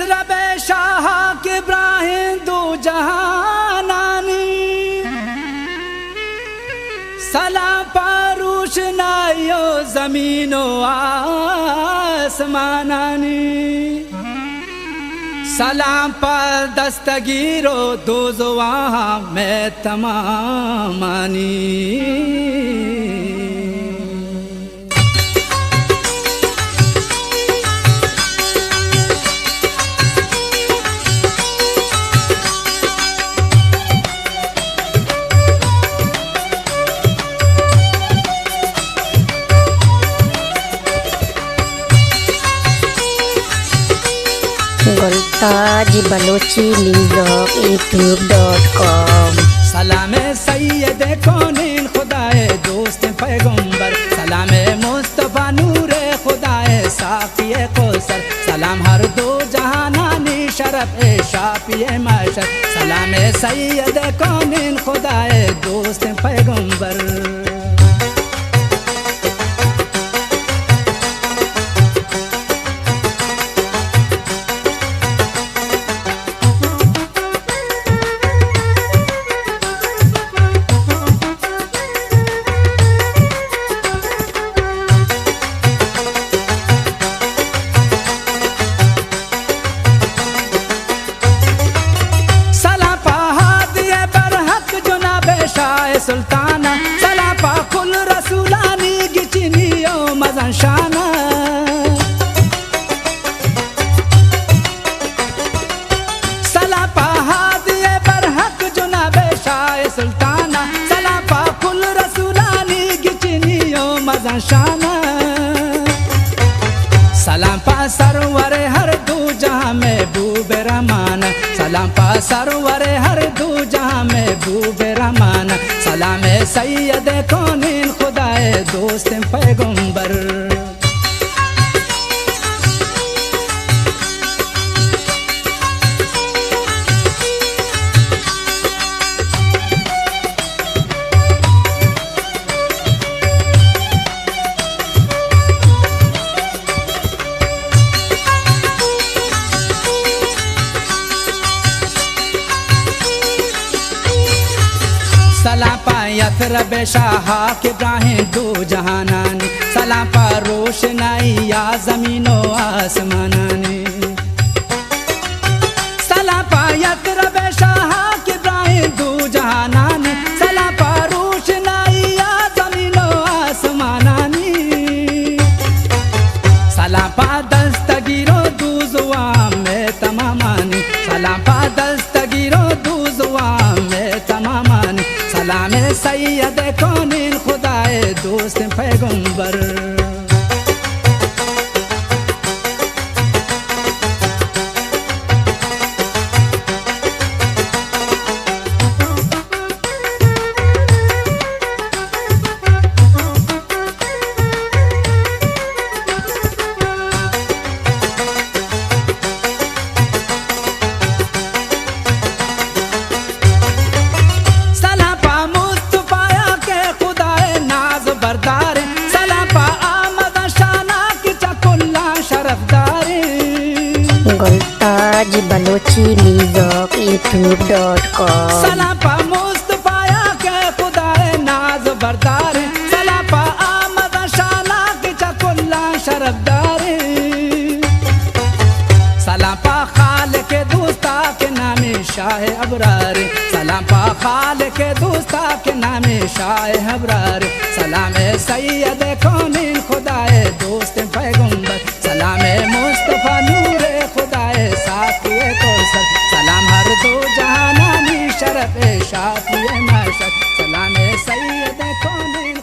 रबे शाह के इब्राहिम दो जहानानी सलाम पारूश नायो जमीनो आसमानानी सलाम पर दस्तगीरो दो जुआ में तमामानी गुलताज बलोची न्यूज़ youtube.com। सलाम सैयद कौनीन खुदाए दोस्त पैगंबर सलाम मुस्तफा नूरे खुदाए साफिए कोसर सलाम हर दो जहानानी शरफ शाफिए माशर सलाम सैयद कौनीन खुदाए दोस्त पैगंबर। सुल्ताना सला पा कुल रसूलानी गिचनियो मजन शाना सला पा हादिए बरहक जुनाबे शाह सुल्ताना सला पा कुल रसूलानी गिचनियो मजन शाना सलाम पा सरवरे हर दू जहां में बूबे रहमान सलाम पा सरवरे हर दू जहां में बूबे रहमान सलाम सैयद कौनीन खुदाए दोस्त पैगंबर। सलाम पा यथरब शाह के इब्राहिम दो जहानानी सलाम पा रोशनाई या जमीनो आसमानानी सलाम पा यथरब शाह के इब्राहिम दो जहानानी सलाम पा रोशनाई या जमीनो आसमानानी सलाम पा दस्तगीरो दो जुआ में तमामानी सलाम पा दस्तगीरो दो जुआ में तमामानी सलाम सैयद कौनीन खुदाए दोस्त पैगंबर। गुलताज बलोची न्यूज़ youtube.com। सलाम पा मुस्तफा के खुदाए नाज बरदार सलाम पा आमद शाना के चकुल्ला शरफदार सलाम पा खाल के दोस्ता के नामे शाह अबरार सलाम पा खाल के दोस्ता के नामे शाह अबरार सलाम सैयद कौनीन खुदाए दोस्त पैगंबर सलाम मुस्तफा नूरे खुदाए साफिए कोसर सलाम हर दो जहानानी शरफ शाफिए माशर सलाम सैयद कौनीन